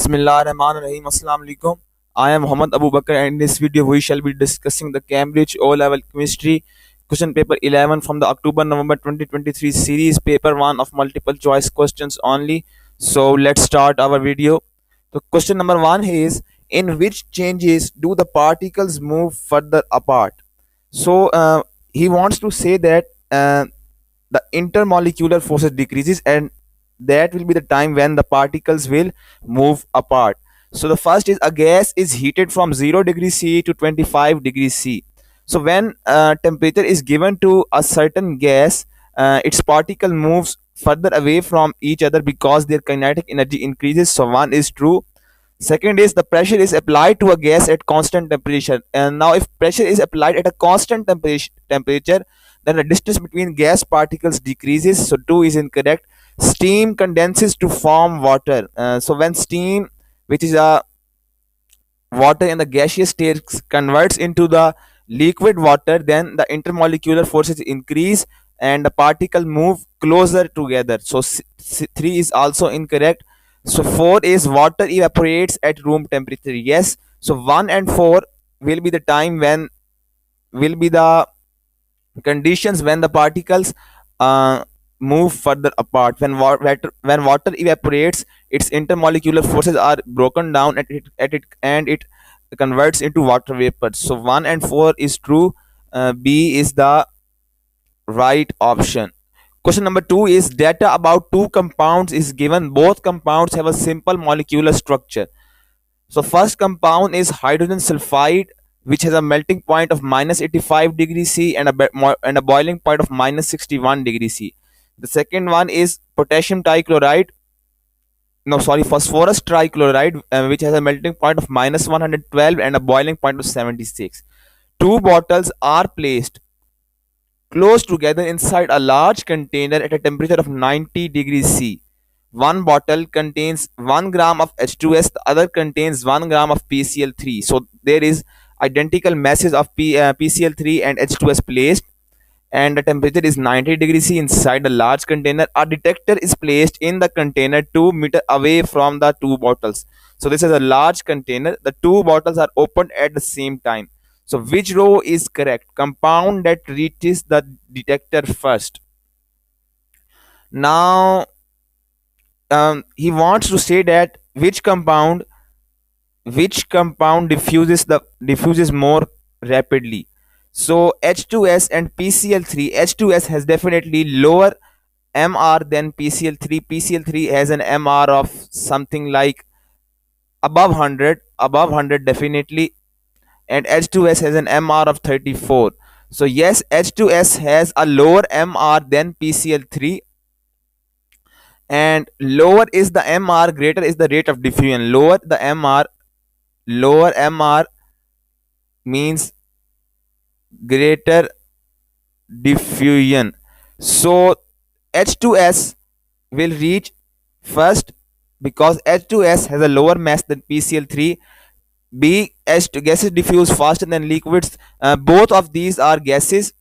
Bismillahirrahmanirrahim. Assalamu alaikum. I am Muhammad Abu Bakr, and in this video we shall be discussing the Cambridge O-Level Chemistry question paper 11 from the October-November 2023 series, paper 1 of multiple choice questions only. So let's start our video. The question number 1 is, in which changes do the particles move further apart? So he wants to say that the intermolecular forces decreases, and that will be the time when the particles will move apart. So the first is, a gas is heated from 0 degrees C to 25 degrees C. So when temperature is given to a certain gas, its particle moves further away from each other because their kinetic energy increases. So one is true. Second is, the pressure is applied to a gas at constant temperature. And now if pressure is applied at a constant temperature, then the distance between gas particles decreases. So 2 is incorrect. Steam condenses to form water. So when steam, which is a water in the gaseous state, converts into the liquid water, then the intermolecular forces increase and the particle move closer together. So 3 is also incorrect. So 4 is, water evaporates at room temperature. Yes. So 1 and 4 will be the time when will be the conditions when the particles uh, move further apart. When water evaporates, its intermolecular forces are broken down at it and it converts into water vapor. So 1 and 4 is true. B is the right option. Question number 2 is, data about two compounds is given. Both compounds have a simple molecular structure. So first compound is hydrogen sulfide, which has a melting point of minus 85 degrees C and a boiling point of minus 61 degrees C. The second one is potassium trichloride, no sorry, phosphorus trichloride, which has a melting point of minus 112 and a boiling point of 76. Two bottles are placed close together inside a large container at a temperature of 90 degrees C. One bottle contains 1 gram of H2S, the other contains 1 gram of PCl3. So there is identical masses of PCl3 and H2S placed, and the temperature is 90 degrees C inside a large container. A detector is placed in the container 2 meters away from the two bottles. So this is a large container. The two bottles are opened at the same time. So which row is correct? Compound that reaches the detector first. Now he wants to say that which compound diffuses more rapidly. So H2S and PCl3, H2S has definitely lower MR than PCl3. PCl3 has an MR of something like above 100 definitely, and H2S has an MR of 34. So yes, H2S has a lower MR than PCl3, and lower is the MR, greater is the rate of diffusion. Lower MR means greater diffusion. So H2S will reach first because H2S has a lower mass than PCl3. B, H2 gases diffuse faster than liquids. Both of these are gases.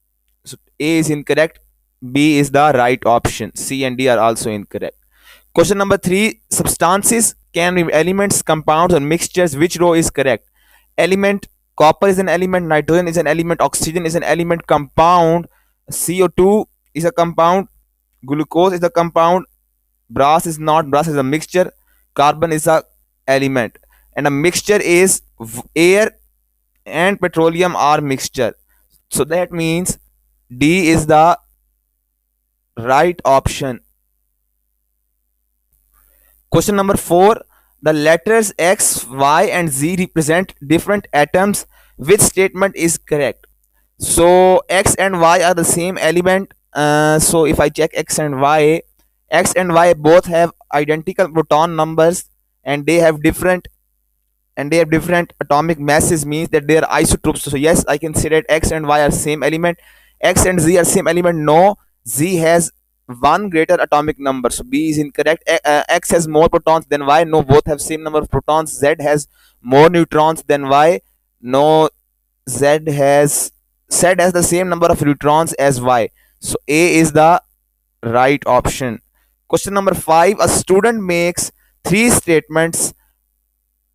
So A is incorrect. B is the right option. C and D are also incorrect. Question number 3, substances can be elements, compounds, or mixtures. Which row is correct? Element, copper is an element, nitrogen is an element, oxygen is an element. Compound, CO2 is a compound, glucose is a compound, brass is not, brass is a mixture, carbon is a element, and a mixture is air and petroleum are mixture. So that means D is the right option. Question number 4, the letters X, Y, and Z represent different atoms. Which statement is correct? So X and Y are the same element. So if I check X and Y both have identical proton numbers, and they have different atomic masses, means that they are isotopes. So yes, I can say that X and Y are same element. X and Z are same element. No, Z has one greater atomic number. So B is incorrect. X has more protons than Y. No, both have same number of protons. Z has more neutrons than Y. No, Z has the same number of neutrons as Y. So A is the right option. Question number 5, a student makes 3 statements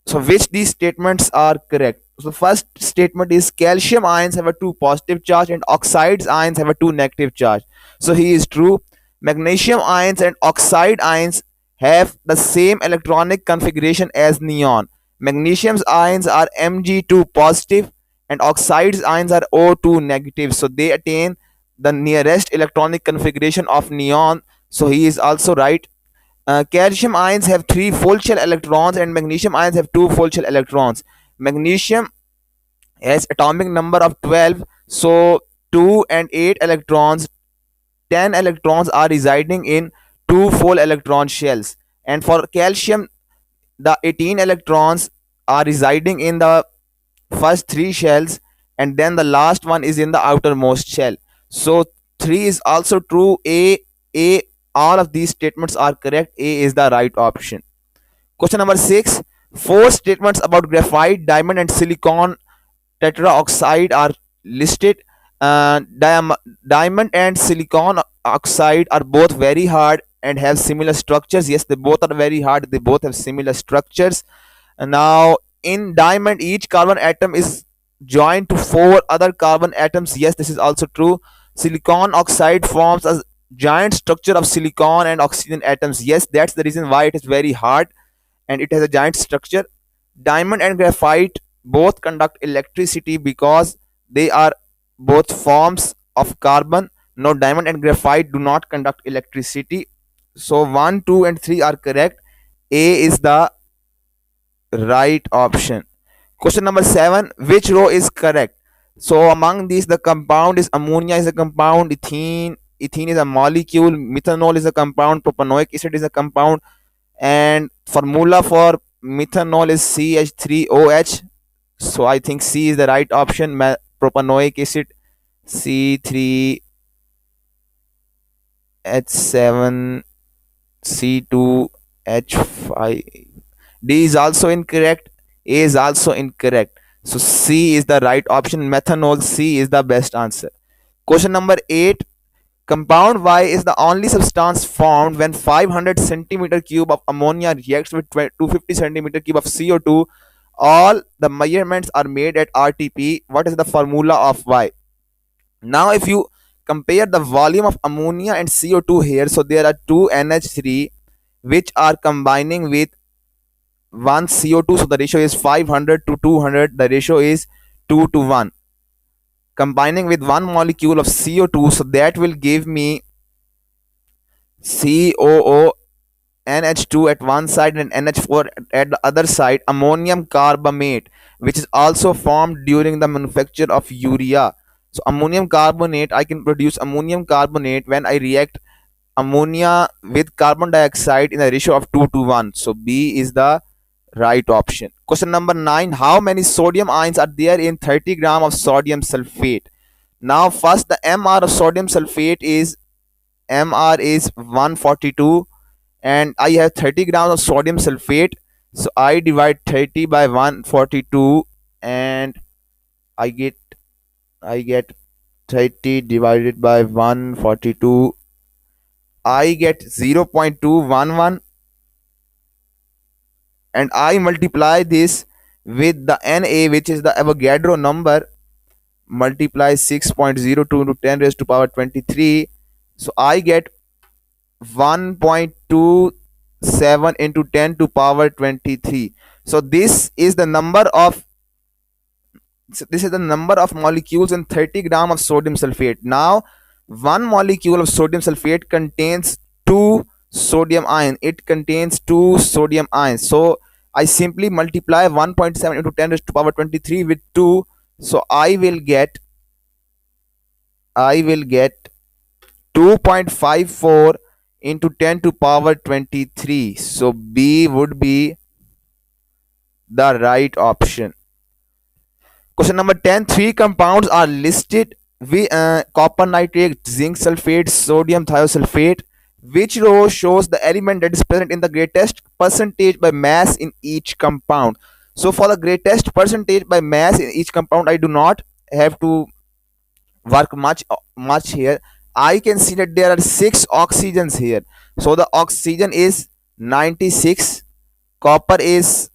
So which these statements are correct? So the first statement is calcium ions have a 2 positive charge and oxides ions have a 2 negative charge. So he is true. Magnesium ions and oxide ions have the same electronic configuration as neon. Magnesium's ions are Mg2 positive and oxides ions are O2 negative. So they attain the nearest electronic configuration of neon. So he is also right. Calcium ions have 3 full shell electrons and magnesium ions have 2 full shell electrons. Magnesium has atomic number of 12, so 2 and 8 electrons, 10 electrons are residing in 2 full electron shells. And for calcium, the 18 electrons are residing in the first 3 shells, and then the last one is in the outermost shell. So 3 is also true. A, all of these statements are correct. A is the right option. Question number 6. Four statements about graphite, diamond, and silicon tetraoxide are listed. Diamond and silicon oxide are both very hard and have similar structures. Yes, they both are very hard. They both have similar structures. And now, in diamond, each carbon atom is joined to 4 other carbon atoms. Yes, this is also true. Silicon oxide forms a giant structure of silicon and oxygen atoms. Yes, that's the reason why it is very hard and it has a giant structure. Diamond and graphite both conduct electricity because they are both forms of carbon. No, diamond and graphite do not conduct electricity. So 1, 2, and 3 are correct. A is the right option. Question number 7. Which row is correct? So among these, the compound is ammonia is a compound, ethene is a molecule, methanol is a compound, propanoic acid is a compound, and formula for methanol is CH3OH. So I think C is the right option. Propanoic acid C3H7C2H5. D is also incorrect. A is also incorrect. So C is the right option. Methanol, C is the best answer. Question number 8. Compound Y is the only substance formed when 500 centimeter cube of ammonia reacts with 250 centimeter cube of CO2. All the measurements are made at RTP. What is the formula of Y? Now, if you compare the volume of ammonia and CO2 here, so there are two NH3 which are combining with one CO2. So the ratio is 500 to 200. The ratio is 2 to 1. Combining with one molecule of CO2, so that will give me COO NH2 at one side and NH4 at the other side, ammonium carbamate, which is also formed during the manufacture of urea. So ammonium carbonate, I can produce ammonium carbonate when I react ammonia with carbon dioxide in a ratio of 2 to 1. So B is the right option. Question number 9. How many sodium ions are there in 30 gram of sodium sulfate? Now first, the MR of sodium sulfate is MR is 142 and I have 30 grams of sodium sulfate. So I divide 30 by 142 and I get I get 30 divided by 142. I get 0.211 and I multiply this with the Na, which is the Avogadro number, multiply 6.02 into 10 raised to power 23. So I get 1.27 into 10 to power 23. So this is the number of molecules in 30 gram of sodium sulfate. Now one molecule of sodium sulfate contains 2 sodium ions. It contains 2 sodium ions. So I simply multiply 1.7 into 10 raised to power 23 with 2. So I will get 2.54 into 10 to power 23. So B would be the right option. Question number 10. Three compounds are listed: copper nitrate, zinc sulfate, sodium thiosulfate. Which row shows the element that is present in the greatest percentage by mass in each compound? So for the greatest percentage by mass in each compound, I do not have to work much here. I can see that there are 6 oxygens here. So the oxygen is 96, copper is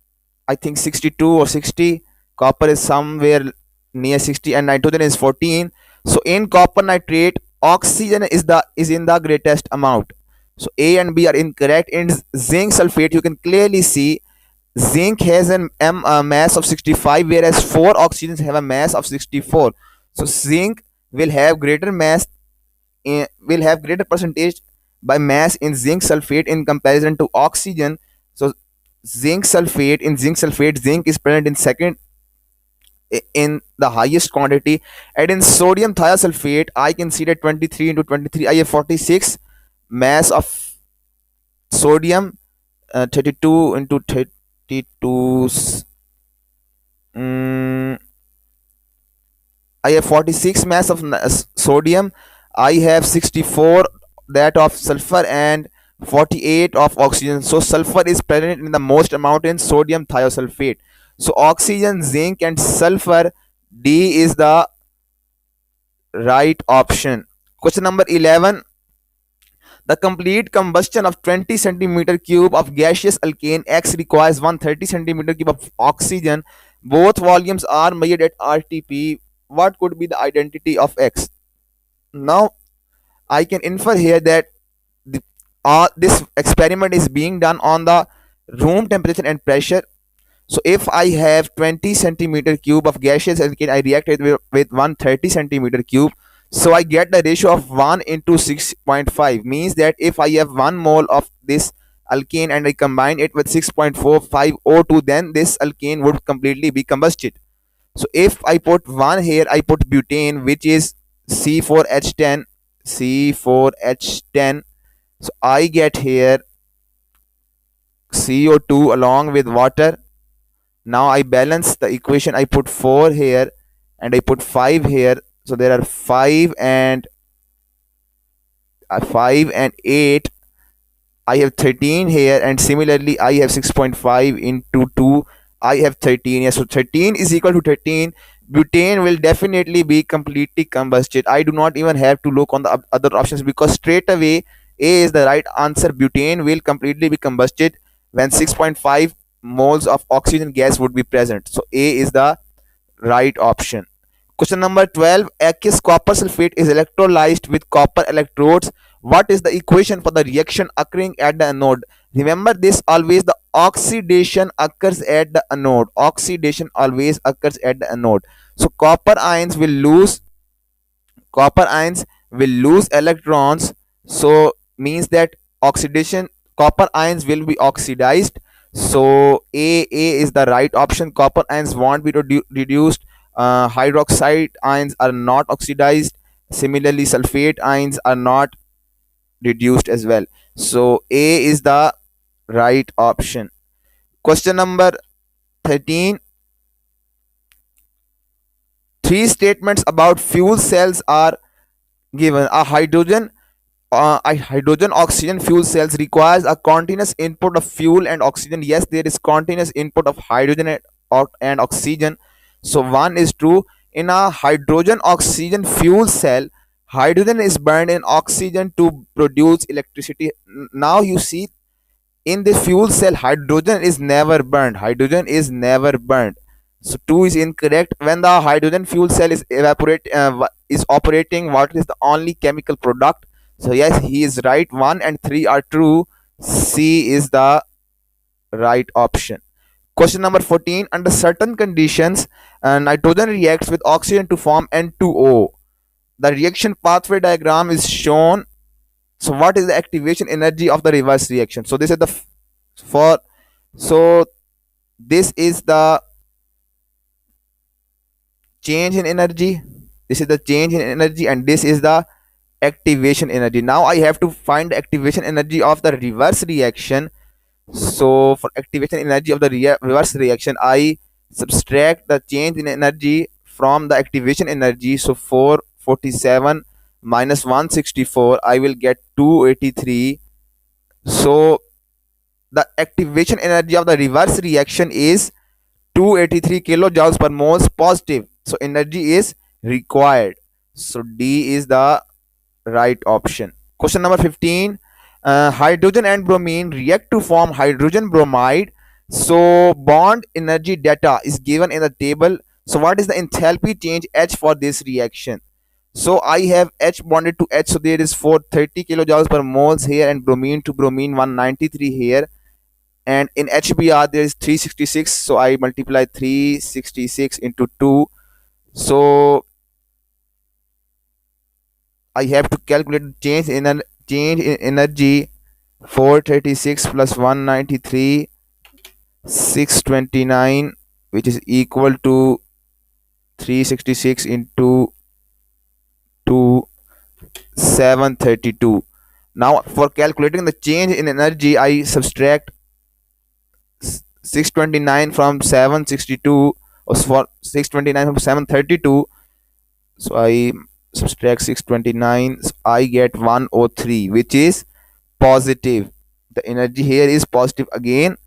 I think 62 or 60. Copper is somewhere near 60 and nitrogen is 14. So in copper nitrate, oxygen is in the greatest amount. So A and B are incorrect. In zinc sulfate, you can clearly see zinc has a mass of 65, whereas four oxygens have a mass of 64. So zinc will have greater mass will have greater percentage by mass in zinc sulfate in comparison to oxygen. So zinc sulfate, zinc is present in second in the highest quantity, and in sodium thiosulfate I can see that 23 into 23 I have 46 mass of sodium, 32 into 32 mm, I have 46 mass of sodium. I have 64 that of sulfur and 48 of oxygen. So sulfur is present in the most amount in sodium thiosulfate. So oxygen, zinc and sulfur, D is the right option. Question number 11. The complete combustion of 20 centimeter cube of gaseous alkane X requires 130 centimeter cube of oxygen. Both volumes are measured at RTP. What could be the identity of X? Now I can infer here that this experiment is being done on the room temperature and pressure. So if I have 20 centimeter cube of gaseous alkane, I react it with 130 centimeter cube. So I get the ratio of 1 into 6.5, means that if I have 1 mole of this alkane and I combine it with 6.45 O2, then this alkane would completely be combusted. So if I put 1 here, I put butane, which is C4H10, C4H10. So I get here CO2 along with water. Now I balance the equation. I put 4 here and I put 5 here. So there are 5 and 8. I have 13 here, and similarly I have 6.5 into 2. I have 13. Yes, so 13 is equal to 13. Butane will definitely be completely combusted. I do not even have to look on the other options, because straight away A is the right answer. Butane will completely be combusted when 6.5 moles of oxygen gas would be present. So A is the right option. Question number 12. Aqueous copper sulfate is electrolyzed with copper electrodes. What is the equation for the reaction occurring at the anode? Remember this always, the oxidation occurs at the anode. Oxidation always occurs at the anode. So copper ions will lose electrons. So means that oxidation, copper ions will be oxidized. So A is the right option. Copper ions won't be reduced. Hydroxide ions are not oxidized. Similarly sulfate ions are not reduced as well. So A is the right option. Question number 13. Three statements about fuel cells are given. A hydrogen oxygen fuel cells requires a continuous input of fuel and oxygen. Yes, there is continuous input of hydrogen and oxygen. So one is true. In a hydrogen oxygen fuel cell, hydrogen is burned in oxygen to produce electricity. Now you see, in the fuel cell hydrogen is never burned. Hydrogen is never burned. So 2 is incorrect. When the hydrogen fuel cell is operating, water is the only chemical product. So yes, he is right. 1 and 3 are true. C is the right option. Question number 14. Under certain conditions, nitrogen reacts with oxygen to form N2O. The reaction pathway diagram is shown. So what is the activation energy of the reverse reaction? So this is the for so this is the change in energy. This is the change in energy, and this is the activation energy. Now I have to find the activation energy of the reverse reaction. So for activation energy of the reverse reaction, I subtract the change in energy from the activation energy. So 447 minus 164, I will get 283. So the activation energy of the reverse reaction is 283 kilojoules per moles positive. So energy is required. So D is the right option. Question number 15. Hydrogen and bromine react to form hydrogen bromide. So bond energy data is given in the table. So what is the enthalpy change H for this reaction? So I have H bonded to H, so there is 430 kilojoules per moles here, and bromine to bromine 193 here, and in HBr there is 366. So I multiply 366 into 2. So I have to calculate the change in energy. 436 plus 193, 629, which is equal to 366 into 2, 732. Now for calculating the change in energy, I subtract 629 from 762, or for 629 from 732. So I subtract 629, so I get 103, which is positive. The energy here is positive again.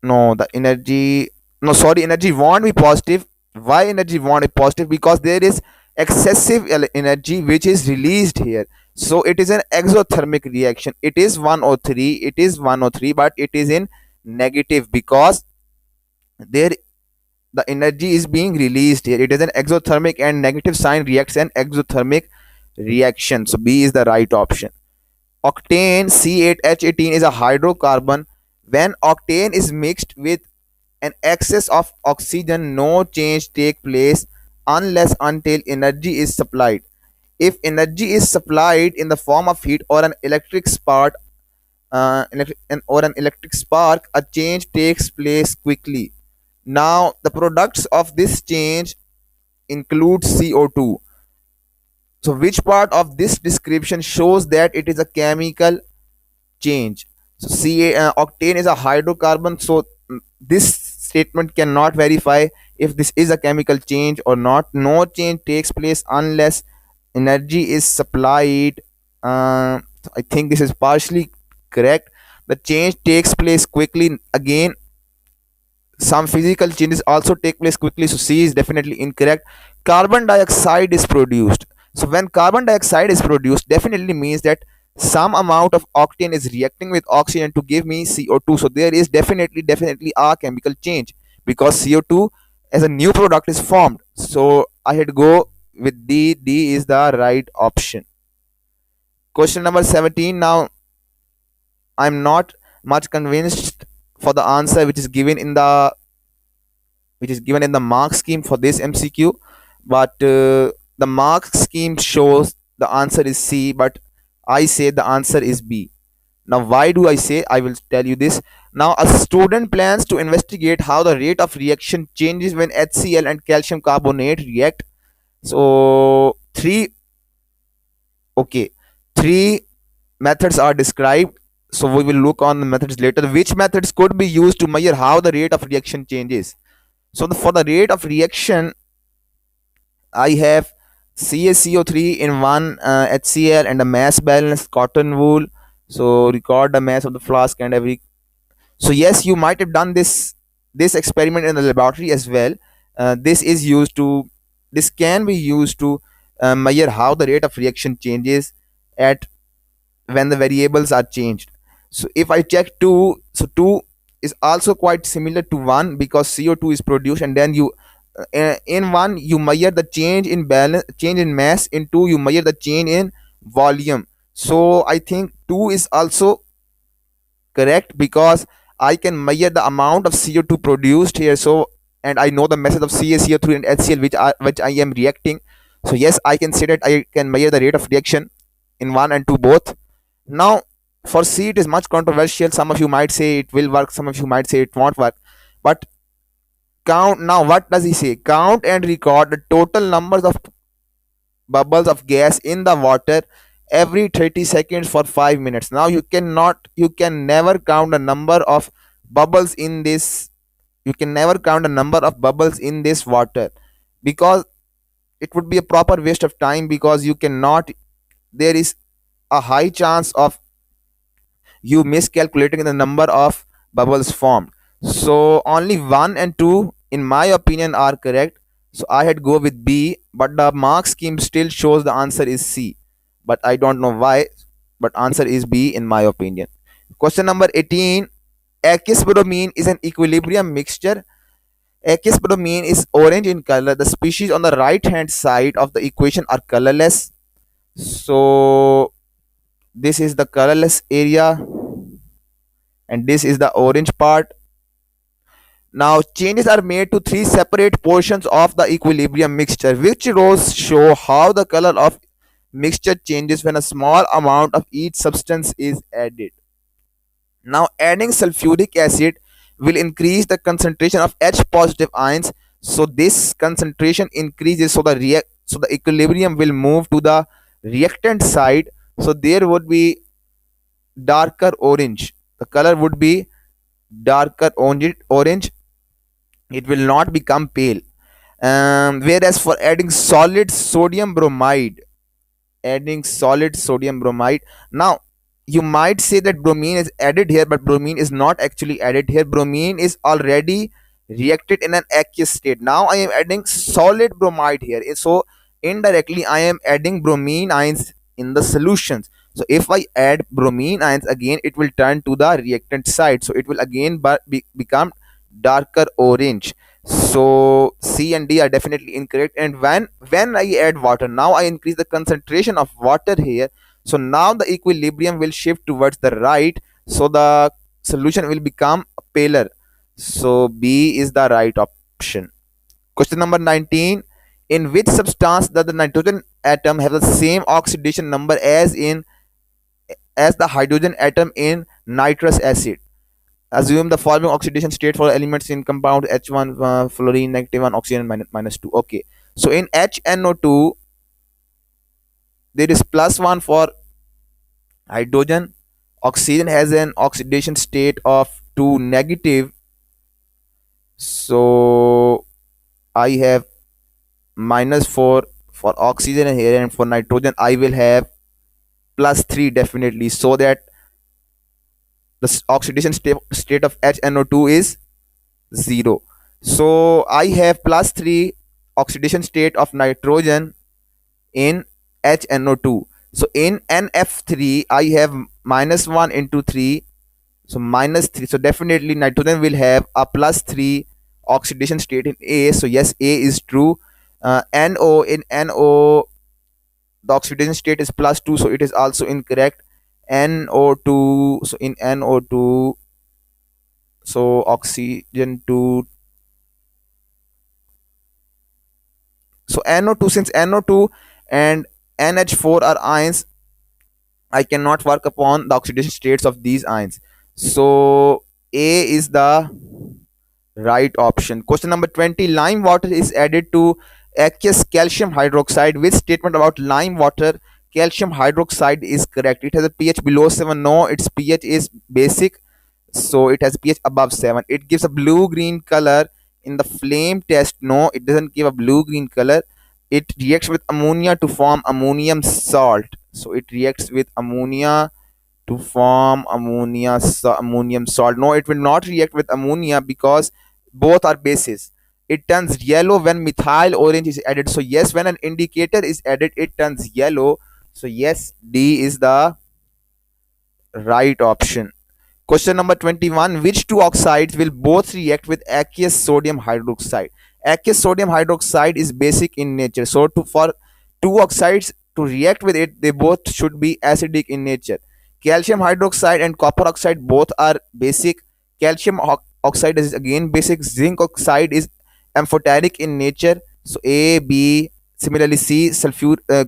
No, the energy, no, sorry, energy won't be positive. Why energy won't be positive? Because there is excessive energy which is released here. So it is an exothermic reaction. It is 103, it is 103, but it is in negative because there the energy is being released here. It is an exothermic, and negative sign reacts an exothermic reaction. So B is the right option. Octane C8H18 is a hydrocarbon. When octane is mixed with an excess of oxygen, no change take place unless until energy is supplied. If energy is supplied in the form of heat or an electric spark, a change takes place quickly. Now, the products of this change include CO2. So, which part of this description shows that it is a chemical change? So, octane is a hydrocarbon. So, this statement cannot verify if this is a chemical change or not. No change takes place unless energy is supplied. I think this is partially correct. The change takes place quickly. Again, some physical changes also take place quickly, so C is definitely incorrect. Carbon dioxide is produced. So when carbon dioxide is produced, definitely means that some amount of octane is reacting with oxygen to give me CO2. So there is definitely a chemical change, because CO2 as a new product is formed. So I had to go with D. D is the right option. Question number 17. Now I'm not much convinced for the answer which is given in the mark scheme for this MCQ, but the mark scheme shows the answer is C, but I say the answer is B. Now, why do I say? I will tell you this. Now, a student plans to investigate how the rate of reaction changes when HCl and calcium carbonate react. So, okay, three methods are described. So, we will look on the methods later. Which methods could be used to measure how the rate of reaction changes? So, for the rate of reaction, I have CaCO3 in one HCl and a mass balance cotton wool. So record the mass of the flask and every. So yes, you might have done this experiment in the laboratory as well. This is used to. This can be used to measure how the rate of reaction changes at when the variables are changed. So if I check 2, so 2 is also quite similar to 1, because CO2 is produced, and then you in 1 you measure the change in balance, change in mass. In 2 you measure the change in volume. So I think 2 is also correct, because I can measure the amount of CO2 produced here. So, and I know the method of CaCO3 and HCl which I am reacting. So yes, I can say that I can measure the rate of reaction in 1 and 2 both. Now for C it is much controversial. Some of you might say it will work, some of you might say it won't work. But count. Now what does he say? Count and record the total numbers of bubbles of gas in the water every 30 seconds for 5 minutes. Now you can never count the number of bubbles in this. You can never count the number of bubbles in this water, because it would be a proper waste of time, because you cannot. There is a high chance of you miscalculating the number of bubbles formed. So only 1 and 2 in my opinion are correct. So I had go with B, but the mark scheme still shows the answer is C, but I don't know why. But answer is B in my opinion. Question number 18. Aqueous bromine is an equilibrium mixture. Aqueous bromine is orange in color. The species on the right hand side of the equation are colorless. So this is the colorless area and this is the orange part. Now changes are made to three separate portions of the equilibrium mixture, which rows show how the color of mixture changes when a small amount of each substance is added. Now adding sulfuric acid will increase the concentration of H positive ions. So this concentration increases, so the equilibrium will move to the reactant side. So there would be darker orange. The color would be darker orange. It will not become pale. Whereas for adding solid sodium bromide, now you might say that bromine is added here, but bromine is not actually added here. Bromine is already reacted in an aqueous state. Now I am adding solid bromide here. So indirectly I am adding bromine ions in the solutions. So if I add bromine ions again, it will turn to the reactant side, so it will again become darker orange. So C and D are definitely incorrect. And when I add water, now I increase the concentration of water here. So now the equilibrium will shift towards the right. So the solution will become paler. So B is the right option. Question number 19. In which substance does the nitrogen atom have the same oxidation number as the hydrogen atom in nitrous acid? Assume the following oxidation state for elements in compound H1, fluorine -1, oxygen -2. Okay, so in HNO2 there is +1 for hydrogen. Oxygen has an oxidation state of 2 negative. So I have -4 for oxygen here, and for nitrogen I will have +3 definitely, so that the oxidation state of HNO2 is 0. So I have +3 oxidation state of nitrogen in HNO2. So in NF3 I have -1 into 3, so -3. So definitely nitrogen will have a +3 oxidation state in A. So yes, A is true. NO, in NO the oxidation state is +2, so it is also incorrect. NO2, so in NO2, so oxygen 2. So NO2, since NO2 and NH4 are ions, I cannot work upon the oxidation states of these ions. So A is the right option. Question number 20. Lime water is added to aqueous calcium hydroxide. Which statement about lime water calcium hydroxide is correct? It has a pH below 7. No, its pH is basic, so it has pH above 7. It gives a blue green color in the flame test. No, it doesn't give a blue green color. It reacts with ammonia to form ammonium salt. So it reacts with ammonia to form ammonium salt. No, it will not react with ammonia because both are bases. It turns yellow when methyl orange is added. So yes, when an indicator is added, it turns yellow. So yes, D is the right option. Question number 21. Which two oxides will both react with aqueous sodium hydroxide? Aqueous sodium hydroxide is basic in nature. So for two oxides to react with it, they both should be acidic in nature. Calcium hydroxide and copper oxide both are basic. Calcium oxide is again basic. Zinc oxide is amphoteric in nature. So A, B. Similarly C,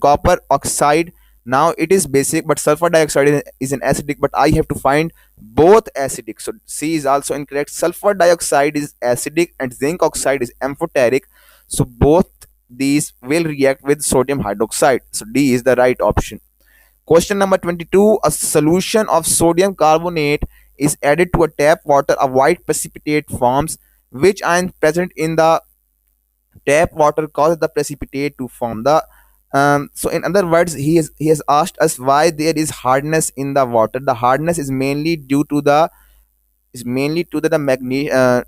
copper oxide. Now it is basic, but sulfur dioxide is an acidic, but I have to find both acidic. So C is also incorrect. Sulfur dioxide is acidic and zinc oxide is amphoteric. So both these will react with sodium hydroxide. So D is the right option. Question number 22. A solution of sodium carbonate is added to a tap water. A white precipitate forms. Which ion present in the tap water causes the precipitate to form? So in other words, he has asked us why there is hardness in the water. The hardness is mainly due to the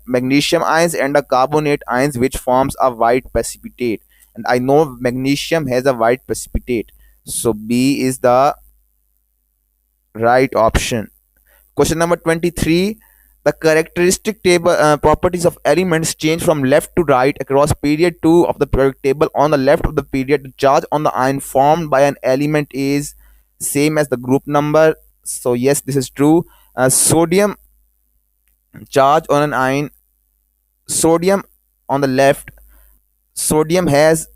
magnesium ions and the carbonate ions, which forms a white precipitate, and I know magnesium has a white precipitate. So B is the right option. Question number 23. The characteristic table properties of elements change from left to right across period 2 of the periodic table. On the left of the period, the charge on the ion formed by an element is same as the group number. So yes, this is true. Sodium charge on an ion, sodium on the left, sodium has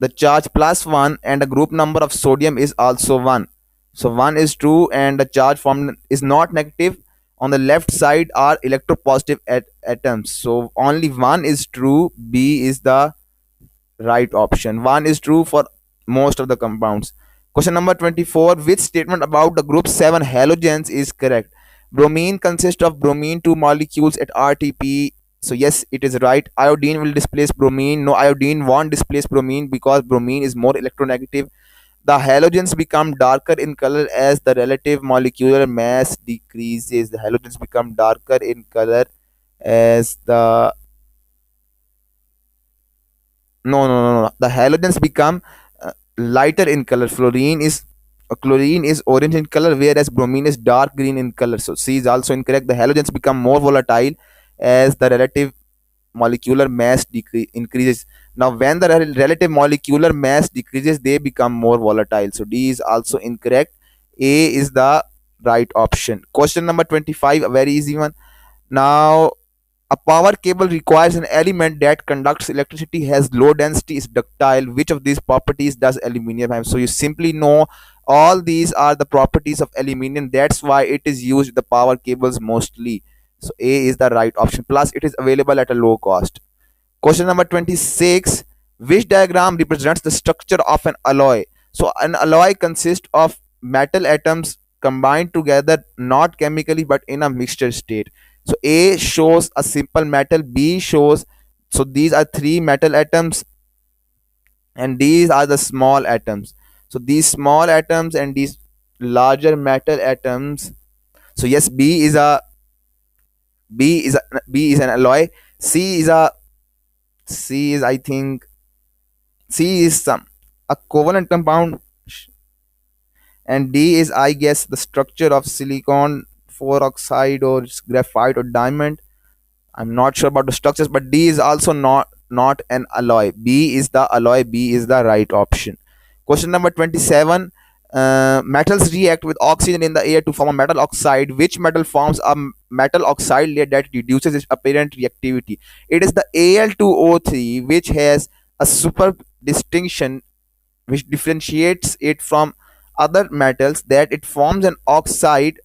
the charge +1 and the group number of sodium is also 1. So 1 is true and the charge formed is not negative. On the left side are electropositive atoms. So only 1 is true. B is the right option. 1 is true for most of the compounds. Question number 24. Which statement about the group 7 halogens is correct? Bromine consists of bromine 2 molecules at RTP. So yes, it is right. Iodine will displace bromine. No, iodine won't displace bromine because bromine is more electronegative. The halogens become darker in color as the relative molecular mass decreases. The halogens become darker in color as the no. The halogens become lighter in color. Chlorine is orange in color, whereas bromine is dark green in color. So C is also incorrect. The halogens become more volatile as the relative molecular mass increases. Now, when the relative molecular mass decreases, they become more volatile. So D is also incorrect. A is the right option. Question number 25, a very easy one. Now, a power cable requires an element that conducts electricity, has low density, is ductile. Which of these properties does aluminium have? So you simply know all these are the properties of aluminium. That's why it is used in the power cables mostly. So A is the right option. Plus, it is available at a low cost. Question number 26. Which diagram represents the structure of an alloy? So an alloy consists of metal atoms combined together, not chemically but in a mixture state. So A shows a simple metal, B shows, so these are three metal atoms and these are the small atoms. So these small atoms and these larger metal atoms. So yes, B is an alloy. C is a C is I think C is some a covalent compound, and D is I guess the structure of silicon oxide or graphite or diamond. I'm not sure about the structures, but D is also not an alloy. B is the alloy. B is the right option. Question number 27. Metals react with oxygen in the air to form a metal oxide. Which metal forms a metal oxide layer that reduces its apparent reactivity? It is the Al2O3, which has a super distinction which differentiates it from other metals, that it forms an oxide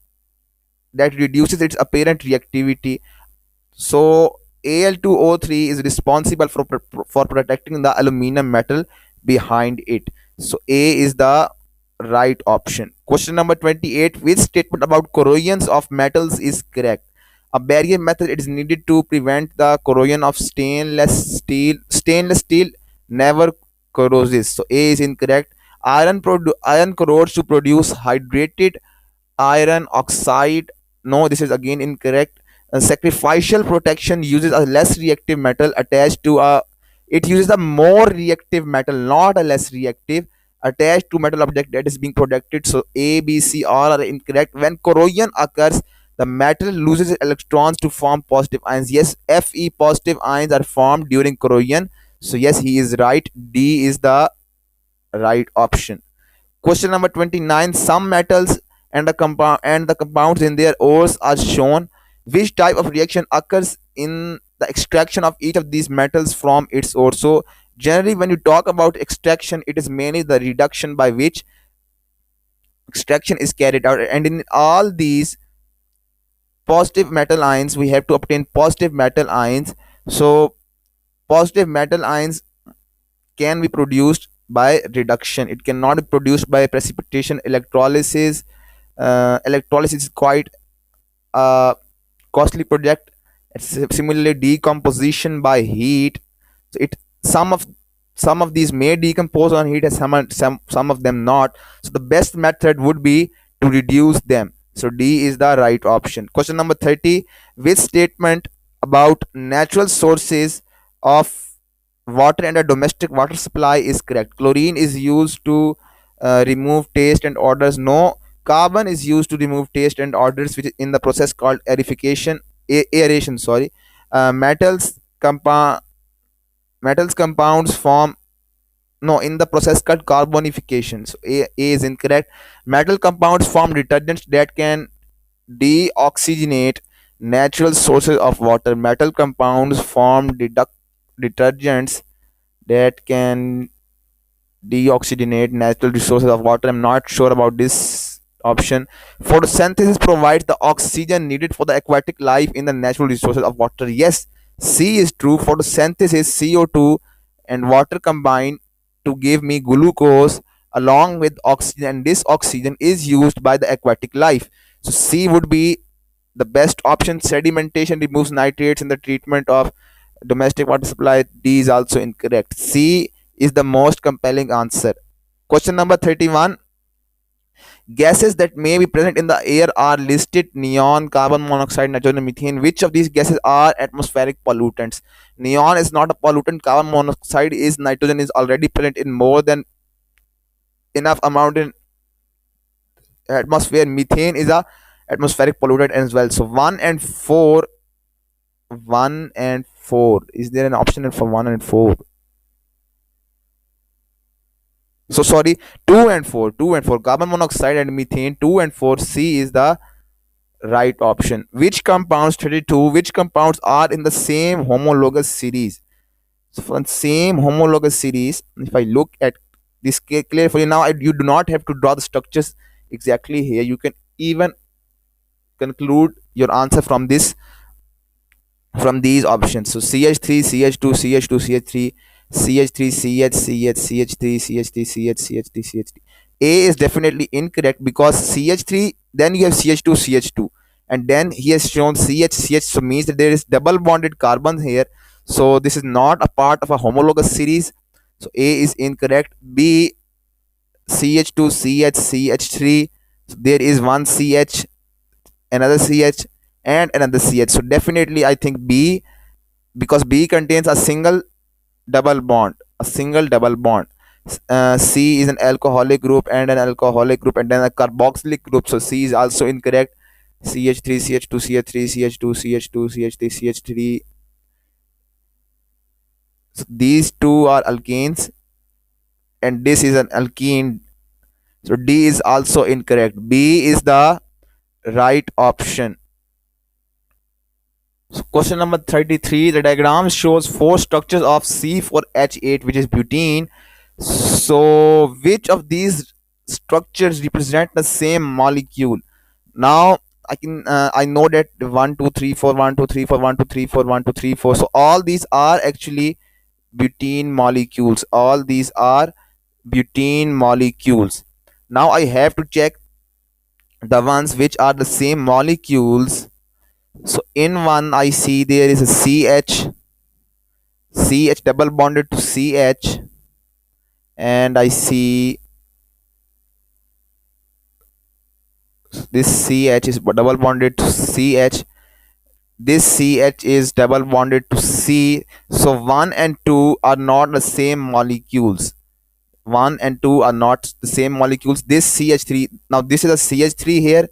that reduces its apparent reactivity. So Al2O3 is responsible for protecting the aluminum metal behind it. So A is the right option. Question number 28. Which statement about corrosions of metals is correct? A barrier method is needed to prevent the corrosion of stainless steel. Stainless steel never corrodes. So A is incorrect. Iron corrodes to produce hydrated iron oxide. No, this is again incorrect. Sacrificial protection uses a less reactive metal attached to a it uses a more reactive metal, not a less reactive, attached to metal object that is being protected. So A, B, C all are incorrect. When corrosion occurs, the metal loses its electrons to form positive ions. Yes, Fe positive ions are formed during corrosion. So yes, he is right. D is the right option. Question number 29. Some metals and the compounds in their ores are shown. Which type of reaction occurs in the extraction of each of these metals from its ore? So generally, when you talk about extraction, it is mainly the reduction by which extraction is carried out. And in all these positive metal ions, we have to obtain positive metal ions. So positive metal ions can be produced by reduction. It cannot be produced by precipitation. Electrolysis is quite a costly project. Similarly, decomposition by heat. So it some of these may decompose on heat, and some of them not. So the best method would be to reduce them. So D is the right option. Question number 30. Which statement about natural sources of water and a domestic water supply is correct? Chlorine is used to remove taste and odors. No. Carbon is used to remove taste and odors, which is in the process called aerification. aeration, sorry. Uh, metals compounds form, no, in the process called carbonification. So A is incorrect. Metal compounds form detergents that can deoxygenate natural sources of water. Metal compounds form detergents that can deoxygenate natural resources of water. I'm not sure about this option. Photosynthesis provides the oxygen needed for the aquatic life in the natural resources of water. Yes, C is true. Photosynthesis, CO2 and water combine to give me glucose along with oxygen, and this oxygen is used by the aquatic life. So C would be the best option. Sedimentation removes nitrates in the treatment of domestic water supply. D is also incorrect. C is the most compelling answer. Question number 31. Gases that may be present in the air are listed: neon, carbon monoxide, nitrogen, methane. Which of these gases are atmospheric pollutants? Neon is not a pollutant. Carbon monoxide is, nitrogen is already present in more than enough amount in atmosphere. Methane is a atmospheric pollutant as well. So 1 and 4, 1 and 4. Is there an option for 1 and 4? So sorry, 2 and 4, 2 and 4, carbon monoxide and methane, 2 and 4. C is the right option. Which compounds, 32, which compounds are in the same homologous series? So from same homologous series, if I look at this clear for you now, you do not have to draw the structures exactly here. You can even conclude your answer from this, from these options. So CH3, CH2, CH2, CH3, CH3, CH, CH, CH3, CH3, CH, CH3, CH3. A is definitely incorrect because CH3, then you have CH2, CH2, and then he has shown CH, CH, so means that there is double bonded carbons here. So this is not a part of a homologous series. So A is incorrect. B, CH2, CH, CH3. So there is one CH, another CH, and another CH. So definitely I think B, because B contains a single double bond, a single double bond. C is an alcoholic group and an alcoholic group and then a carboxylic group. So C is also incorrect. CH3, CH2, CH3, CH2, CH2, CH3, CH3. So these two are alkanes and this is an alkene. So D is also incorrect. B is the right option. So question number 33. The diagram shows four structures of C4H8, which is butene. So which of these structures represent the same molecule? Now I know that 1 2 3 4, 1 2 3 4, 1 2 3 4, 1 2 3 4. So all these are actually butene molecules. All these are butene molecules. Now I have to check the ones which are the same molecules. So in one I see there is a CH double bonded to CH, and I see this CH is double bonded to CH. This CH is double bonded to C. So 1 and 2 are not the same molecules. 1 and 2 are not the same molecules. This CH3, now this is a CH3 here,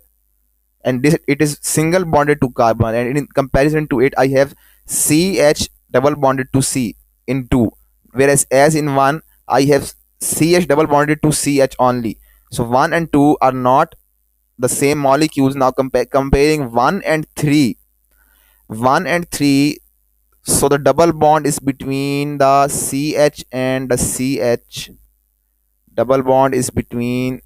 and this, it is single bonded to carbon, and in comparison to it I have CH double bonded to C in 2, whereas as in 1 I have CH double bonded to CH only. So 1 and 2 are not the same molecules. Now comparing 1 and 3, 1 and 3, so the double bond is between the CH and the CH. Double bond is between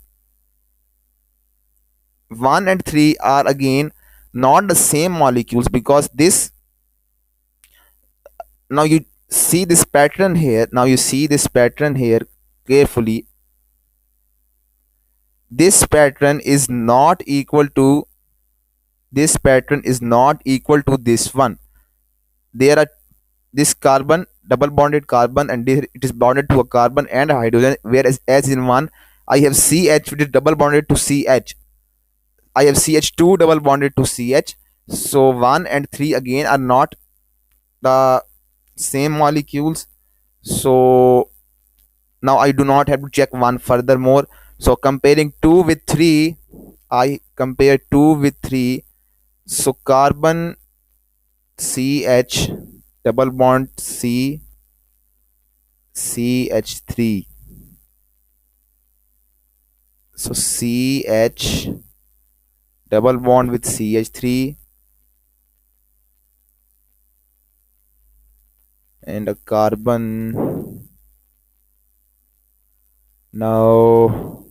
1 and 3 are again not the same molecules, because this, now you see this pattern here, now you see this pattern here carefully. This pattern is not equal to, this pattern is not equal to this one. There are this carbon, double bonded carbon, and it is bonded to a carbon and a hydrogen, whereas as in one I have CH which is double bonded to CH. I have CH2 double bonded to CH. So 1 and 3 again are not the same molecules. So now I do not have to check one furthermore. So comparing 2 with 3, I compare 2 with 3. So carbon CH double bond CH3. So CH double bond with CH3 and a carbon. Now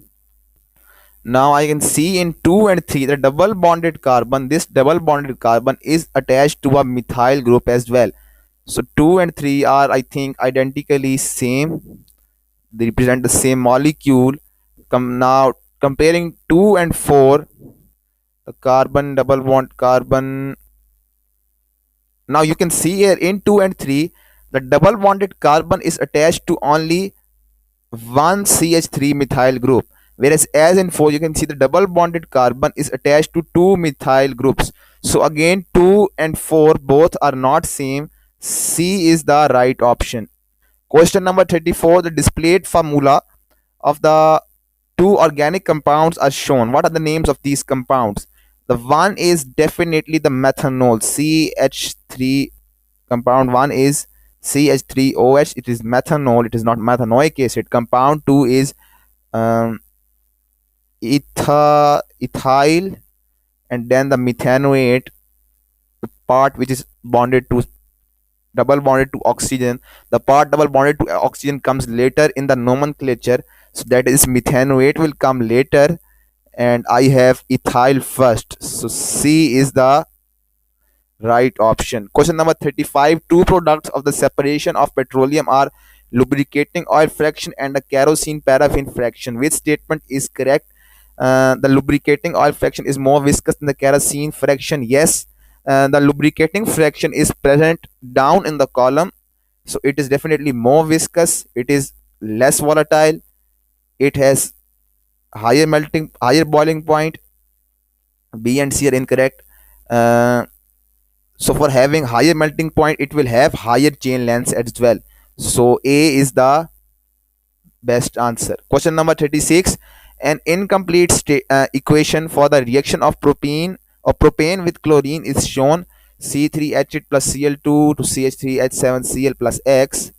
I can see in 2 and 3 the double bonded carbon. This double bonded carbon is attached to a methyl group as well. So 2 and 3 are, I think, identically same. They represent the same molecule. Now comparing 2 and 4, the carbon double bond carbon. Now you can see here in 2 and 3, the double bonded carbon is attached to only one CH3 methyl group, whereas as in 4 you can see the double bonded carbon is attached to two methyl groups. So again 2 and 4 both are not same. C is the right option. Question number 34. The displayed formula of the two organic compounds are shown. What are the names of these compounds? The one is definitely the methanol, CH3 compound. One is CH3OH. It is methanol, it is not methanoic acid. Compound 2 is um, ethyl, and then the methanoate part which is bonded to double bonded to oxygen. The part double bonded to oxygen comes later in the nomenclature, so that is methanoate will come later, and I have ethyl first. So C is the right option. Question number 35. Two products of the separation of petroleum are lubricating oil fraction and the kerosene paraffin fraction. Which statement is correct? The lubricating oil fraction is more viscous than the kerosene fraction. Yes. The lubricating fraction is present down in the column, so it is definitely more viscous. It is less volatile. It has higher boiling point. B and C are incorrect. Uh, so for having higher melting point, it will have higher chain lengths as well. So A is the best answer. Question number 36. An incomplete equation for the reaction of propane with chlorine is shown. C3H8 plus Cl2 to CH3H7Cl plus X.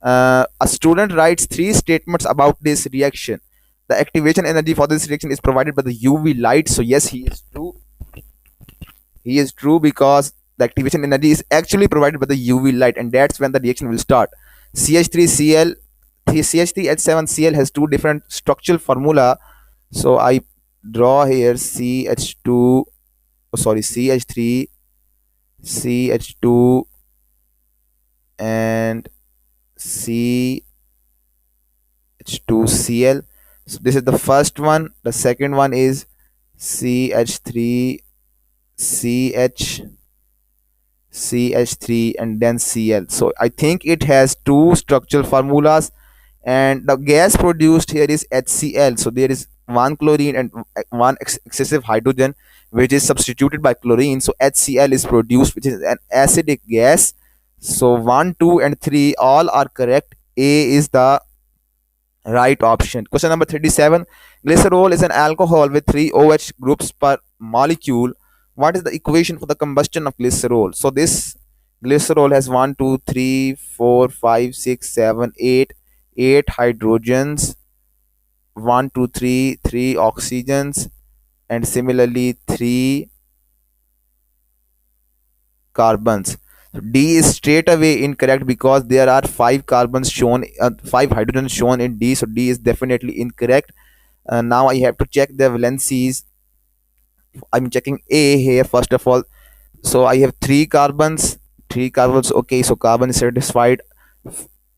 A student writes three statements about this reaction. The activation energy for this reaction is provided by the UV light. So yes, he is true. He is true because the activation energy is actually provided by the UV light, and that's when the reaction will start. CH3Cl, CH3H7Cl has two different structural formula. So I draw here CH2, oh sorry, CH3, CH2, and CH2Cl. So this is the first one. The second one is CH3, CH, CH3, and then Cl. So I think it has two structural formulas, and the gas produced here is HCl. So there is one chlorine and one excessive hydrogen which is substituted by chlorine. So HCl is produced, which is an acidic gas. So 1, 2, and 3 all are correct. A is the right option. Question number 37. Glycerol is an alcohol with 3 OH groups per molecule. What is the equation for the combustion of glycerol? So this glycerol has 1, 2, 3, 4, 5, 6, 7, 8, 8 hydrogens, 1, 2, 3, 3 oxygens, and similarly 3 carbons. D is straight away incorrect because there are 5 carbons shown, 5 hydrogens shown in D. So D is definitely incorrect. Now I have to check the valencies. I'm checking A here first of all. So I have 3 carbons. 3 carbons. Okay, so carbon is satisfied.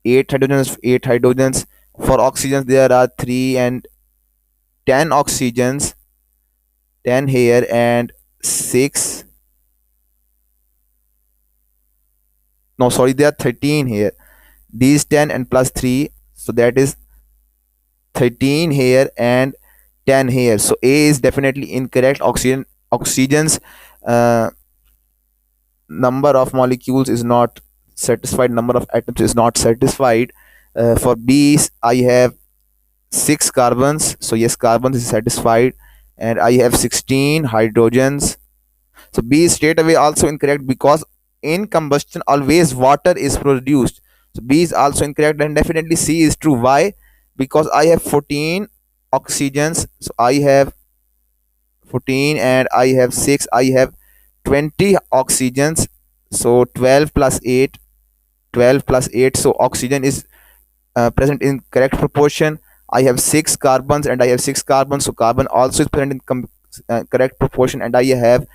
8 hydrogens. 8 hydrogens. For oxygens there are 3 and 10 oxygens. 10 here and 6. No, sorry, there are 13 here. D is 10 and plus 3, so that is 13 here and 10 here. So A is definitely incorrect. Oxygen's number of molecules is not satisfied, number of atoms is not satisfied. For B I have 6 carbons, so yes, carbons is satisfied, and I have 16 hydrogens. So B is straight away also incorrect because in combustion always water is produced. So B is also incorrect, and definitely C is true. Why? Because I have 14 oxygens, so I have 14 and I have 6, I have 20 oxygens, so 12 plus 8, 12 plus 8, so oxygen is present in correct proportion. I have 6 carbons and I have 6 carbons, so carbon also is present in correct proportion, and I have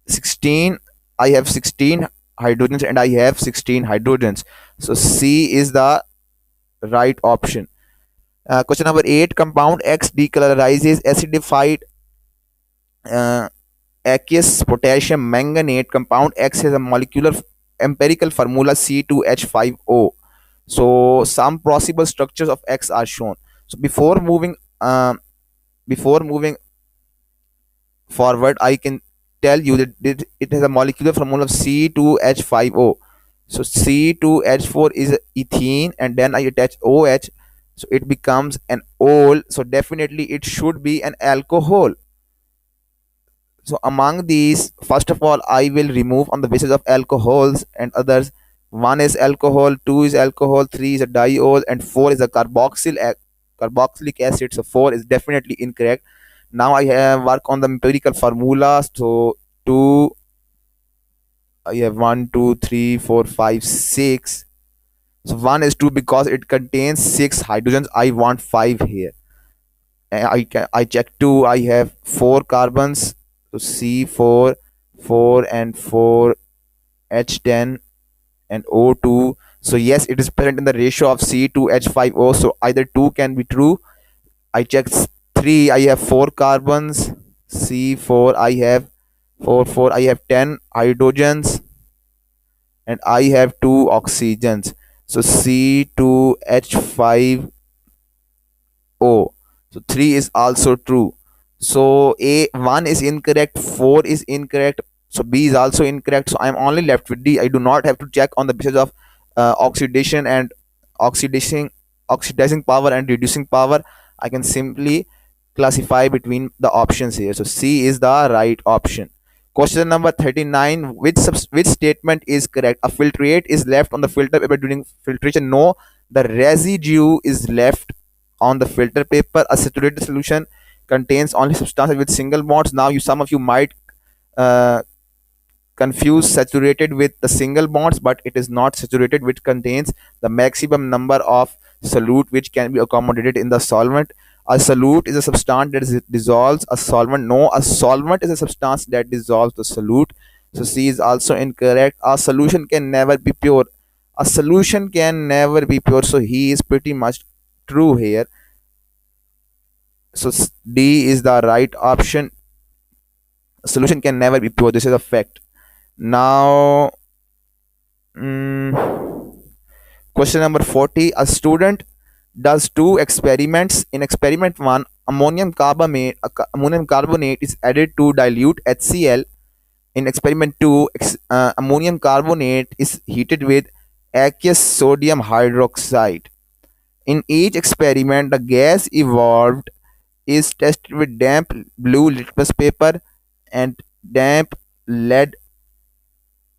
16, I have 16 hydrogens and I have 16 hydrogens. So C is the right option. Question number 8, compound X decolorizes acidified uh, aqueous potassium manganate. Compound X has a molecular empirical formula C2H5O. So some possible structures of X are shown. So before moving forward, I can tell you that it has a molecular formula of C2H5O. So C2H4 is ethene, and then I attach OH, so it becomes an ol. So definitely it should be an alcohol. So among these, first of all, I will remove on the basis of alcohols and others. One is alcohol, two is alcohol, three is a diol, and four is a carboxylic acid. So four is definitely incorrect. Now I have work on the empirical formula. So two, I have one, two, three, four, five, six. So one is two because it contains six hydrogens. I want five here. I check two. I have four carbons. So C4, 4 and 4, H10 and O2. So yes, it is present in the ratio of C to H5O. So either two can be true. I check three. I have four carbons. C4. I have 4, 4. I have 10 hydrogens and I have two oxygens. So C2H5O. So 3 is also true. So A1 is incorrect, 4 is incorrect, so B is also incorrect. So I am only left with D. I do not have to check on the basis of oxidation and oxidizing power and reducing power. I can simply classify between the options here. So C is the right option. Question number 39, which statement is correct? A filtrate is left on the filter paper during filtration. No, the residue is left on the filter paper. A saturated solution contains only substances with single bonds. Now some of you might uh, confuse saturated with the single bonds, but it is not saturated, which contains the maximum number of solute which can be accommodated in the solvent. A solute is a substance that dissolves a solvent. No, a solvent is a substance that dissolves the solute. So C is also incorrect. A solution can never be pure. A solution can never be pure. So he is pretty much true here. So D is the right option. A solution can never be pure. This is a fact. Now, question number 40. A student does two experiments. In experiment 1, ammonium carbonate is added to dilute HCl. In experiment 2, ammonium carbonate is heated with aqueous sodium hydroxide. In each experiment, the gas evolved is tested with damp blue litmus paper and damp lead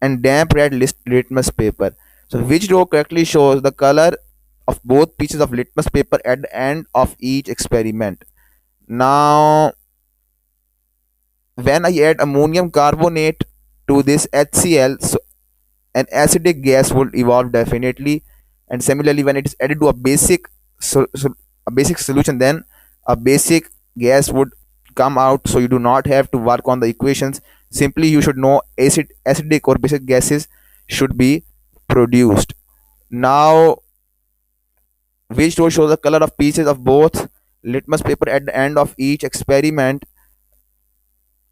and damp red litmus paper. So which row correctly shows the color of both pieces of litmus paper at the end of each experiment? Now, when I add ammonium carbonate to this HCl, so an acidic gas will evolve definitely. And similarly, when it is added to a basic solution, then a basic gas would come out. So you do not have to work on the equations. Simply you should know acidic or basic gases should be produced. Now, which row shows the color of pieces of both litmus paper at the end of each experiment?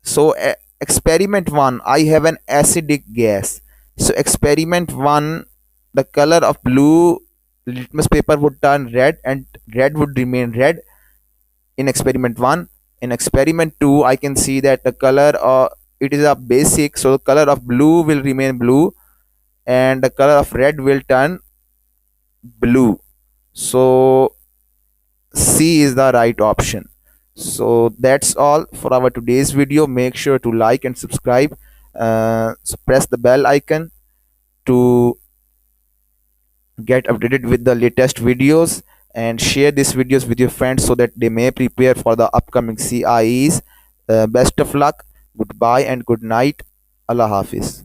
So experiment 1, I have an acidic gas. So experiment 1, the color of blue litmus paper would turn red and red would remain red in experiment 1. In experiment 2, I can see that the color it is a basic, so the color of blue will remain blue and the color of red will turn blue. So C is the right option. So that's all for our today's video. Make sure to like and subscribe. So press the bell icon to get updated with the latest videos, and share these videos with your friends so that they may prepare for the upcoming CIEs. Best of luck. Goodbye and good night. Allah Hafiz.